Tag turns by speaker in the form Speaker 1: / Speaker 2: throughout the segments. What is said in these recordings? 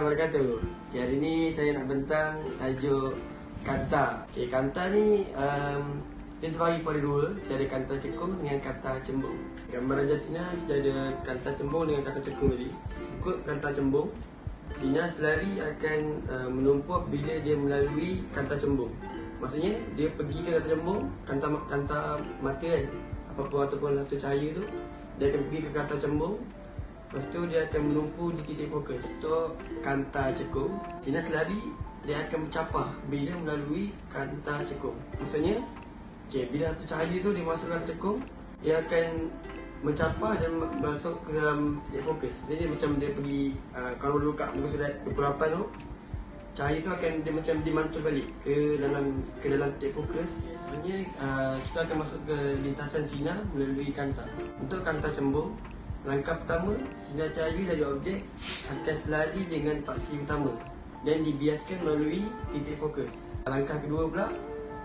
Speaker 1: Assalamualaikum wabarakatuh. Okay, hari ni saya nak bentang tajuk kanta. Okay, kanta ni dia terbagi pada dua. Kita ada kanta cekung dengan kanta cembung. Gambar aja sini kita ada kanta cembung dengan kanta cekung tadi. Ikut kanta cembung, Sina selari akan menumpuk bila dia melalui kanta cembung. Maksudnya dia pergi ke kanta cembung, kanta mata kan, apapun ataupun satu cahaya tu, dia akan pergi ke kanta cembung. Lepas tu dia akan menumpu di titik fokus. Untuk kanta cekung, Sina selari dia akan mencapah bila melalui kanta cekung. Maksudnya, bila satu cahaya tu dia masuk kanta cekung, dia akan mencapah dan masuk ke dalam titik fokus. Jadi macam dia pergi, kalau dulu kat muka surat 28 tu, cahaya tu akan dia macam dimantul balik ke dalam titik fokus. Sebenarnya kita akan masuk ke lintasan sinar melalui kanta. Untuk kanta cembung, langkah pertama, sinar cahaya dari objek akan selari dengan paksi utama dan dibiaskan melalui titik fokus. Langkah kedua pula,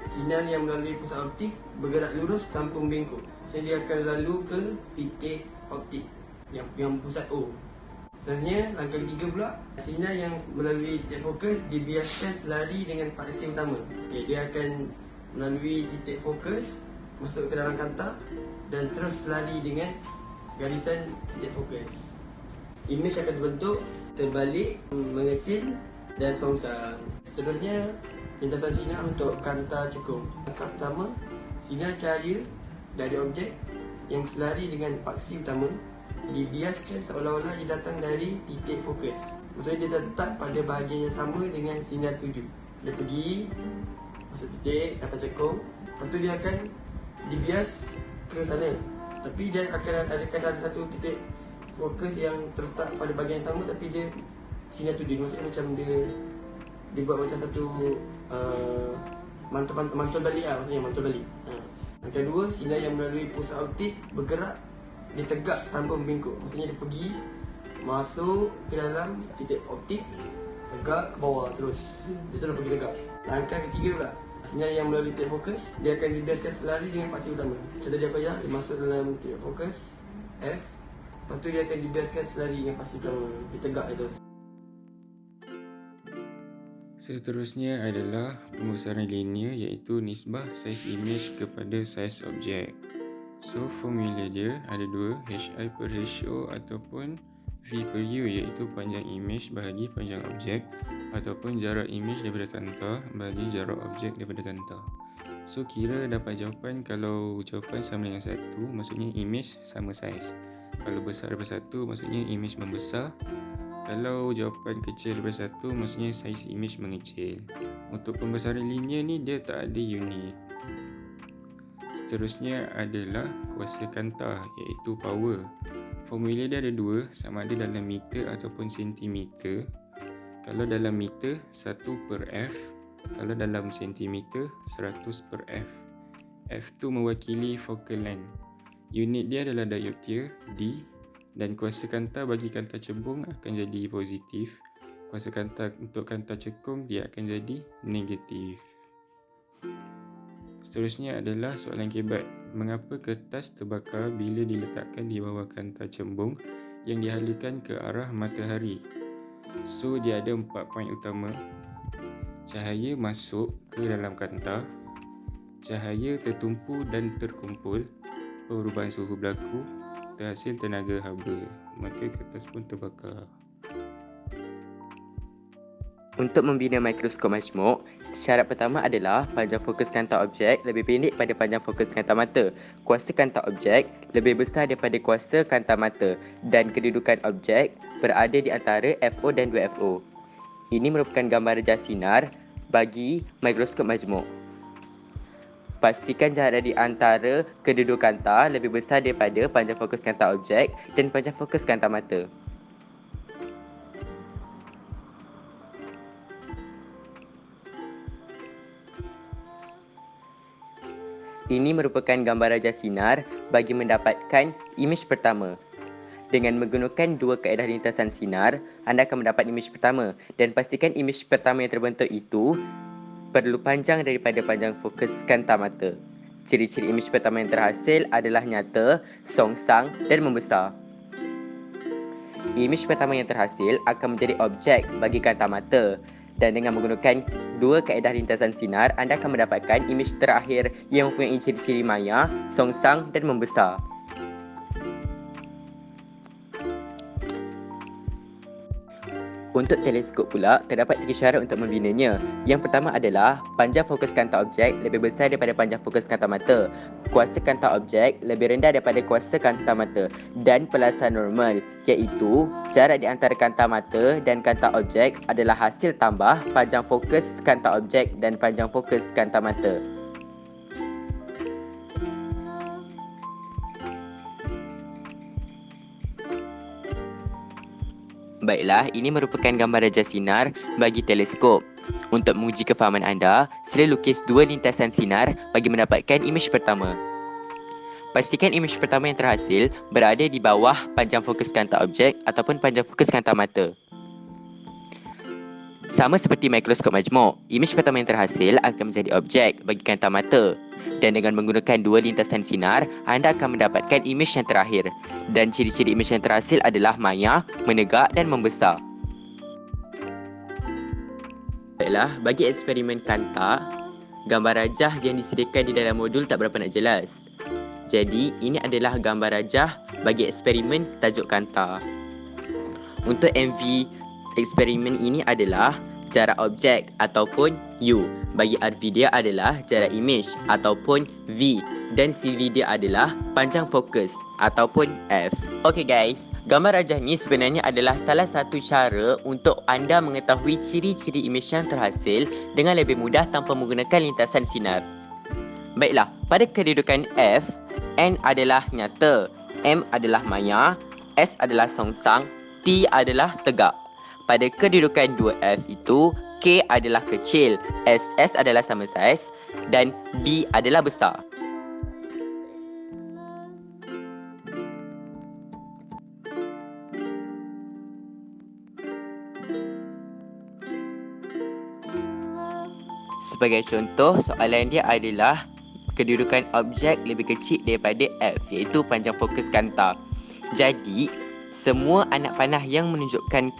Speaker 1: sinar yang melalui pusat optik bergerak lurus tanpa membengkok. Jadi dia akan lalu ke titik optik yang pusat O. Seterusnya, langkah ketiga pula, sinar yang melalui titik fokus dibiaskan selari dengan paksi utama. Dia akan melalui titik fokus, masuk ke dalam kanta dan terus selari dengan garisan titik fokus. Imej akan terbentuk, terbalik, mengecil dan serongsang. Seterusnya, lintasan sinar untuk kanta cekung. Langkah pertama, sinar cahaya dari objek yang selari dengan paksi utama dibiaskan seolah-olah dia datang dari titik fokus. Maksudnya dia terletak pada bahagian yang sama dengan sinar tuju. Dia pergi masuk titik kanta cekung, lepas tu dia akan dibias ke sana. Tapi dia akan ada satu titik fokus yang terletak pada bahagian yang sama, tapi dia sinar tuju. Maksudnya macam dia buat macam satu mantul balik lah, maksudnya mantul balik. Yang kedua, sinar yang melalui pusat optik bergerak, dia tegak tanpa membengkok. Maksudnya dia pergi masuk ke dalam titik optik, tegak ke bawah terus. Dia terus pergi tegak. Langkah ketiga pula, sinar yang melalui titik fokus, dia akan dibiaskan selari dengan paksi utama. Macam tadi aku ajar, dia masuk dalam titik fokus F, lepas tu dia akan dibiaskan selari dengan paksi utama. Dia tegak terus.
Speaker 2: Seterusnya adalah pembesaran linear, iaitu nisbah saiz imej kepada saiz objek. So formula dia ada dua, HI per ratio ataupun V per U, iaitu panjang imej bahagi panjang objek, ataupun jarak imej daripada kanta bahagi jarak objek daripada kanta. So kira dapat jawapan, kalau jawapan sama dengan 1, maksudnya imej sama saiz. Kalau besar daripada 1, maksudnya imej membesar. Kalau jawapan kecil daripada 1, maksudnya saiz imej mengecil. Untuk pembesaran linear ni dia tak ada unit. Seterusnya adalah kuasa kanta, iaitu power. Formula dia ada dua, sama ada dalam meter ataupun sentimeter. Kalau dalam meter, 1 per F. Kalau dalam sentimeter, 100 per F. F tu mewakili focal length. Unit dia adalah diopter, D. Dan kuasa kanta bagi kanta cembung akan jadi positif. Kuasa kanta untuk kanta cekung dia akan jadi negatif. Seterusnya adalah soalan kebat. Mengapa kertas terbakar bila diletakkan di bawah kanta cembung yang dihalirkan ke arah matahari? So dia ada 4 poin utama. Cahaya masuk ke dalam kanta, cahaya tertumpu dan terkumpul, perubahan suhu berlaku, terhasil tenaga haba, maka kertas pun terbakar.
Speaker 3: Untuk membina mikroskop majmuk, syarat pertama adalah panjang fokus kanta objek lebih pendek pada panjang fokus kanta mata. Kuasa kanta objek lebih besar daripada kuasa kanta mata dan kedudukan objek berada di antara FO dan 2FO. Ini merupakan gambar rejah sinar bagi mikroskop majmuk. Pastikan jarak di antara kedua kanta lebih besar daripada panjang fokus kanta objek dan panjang fokus kanta mata. Ini merupakan gambar rajah sinar bagi mendapatkan imej pertama. Dengan menggunakan dua kaedah lintasan sinar, anda akan mendapat imej pertama dan pastikan imej pertama yang terbentuk itu perlu panjang daripada panjang fokus kanta mata. Ciri-ciri imej pertama yang terhasil adalah nyata, songsang dan membesar. imej pertama yang terhasil akan menjadi objek bagi kanta mata. Dan dengan menggunakan dua kaedah lintasan sinar, anda akan mendapatkan imej terakhir yang mempunyai ciri-ciri maya, songsang dan membesar. Untuk teleskop pula, terdapat 3 syarat untuk membinanya. Yang pertama adalah panjang fokus kanta objek lebih besar daripada panjang fokus kanta mata. Kuasa kanta objek lebih rendah daripada kuasa kanta mata. Dan pelasan normal, iaitu jarak di antara kanta mata dan kanta objek adalah hasil tambah panjang fokus kanta objek dan panjang fokus kanta mata. Baiklah, ini merupakan gambar rajah sinar bagi teleskop. Untuk menguji kefahaman anda, sila lukis dua lintasan sinar bagi mendapatkan imej pertama. Pastikan imej pertama yang terhasil berada di bawah panjang fokus kanta objek ataupun panjang fokus kanta mata. Sama seperti mikroskop majmuk, imej pertama yang terhasil akan menjadi objek bagi kanta mata. Dan dengan menggunakan dua lintasan sinar, anda akan mendapatkan imej yang terakhir. Dan ciri-ciri imej yang terhasil adalah maya, menegak dan membesar. Baiklah, bagi eksperimen kanta, gambar rajah yang disediakan di dalam modul tak berapa nak jelas. Jadi, ini adalah gambar rajah bagi eksperimen tajuk kanta. Untuk MV eksperimen ini adalah jarak objek ataupun U. Bagi RV dia adalah jarak imej ataupun V. Dan CV dia adalah panjang fokus ataupun F. Okay guys, gambar rajah ni sebenarnya adalah salah satu cara untuk anda mengetahui ciri-ciri imej yang terhasil dengan lebih mudah tanpa menggunakan lintasan sinar. Baiklah, pada kedudukan F, N adalah nyata, M adalah maya, S adalah songsang, T adalah tegak. Pada kedudukan 2F itu, K adalah kecil, SS adalah sama saiz dan B adalah besar. Sebagai contoh, soalan dia adalah kedudukan objek lebih kecil daripada F, iaitu panjang fokus kanta. Jadi, semua anak panah yang menunjukkan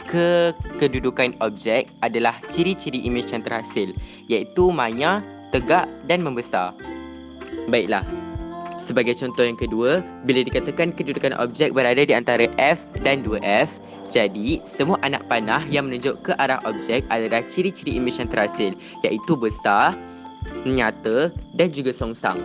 Speaker 3: kedudukan objek adalah ciri-ciri imej yang terhasil, iaitu maya, tegak dan membesar. Baiklah, sebagai contoh yang kedua, bila dikatakan kedudukan objek berada di antara F dan 2F, jadi semua anak panah yang menunjuk ke arah objek adalah ciri-ciri imej yang terhasil, iaitu besar, nyata dan juga songsang.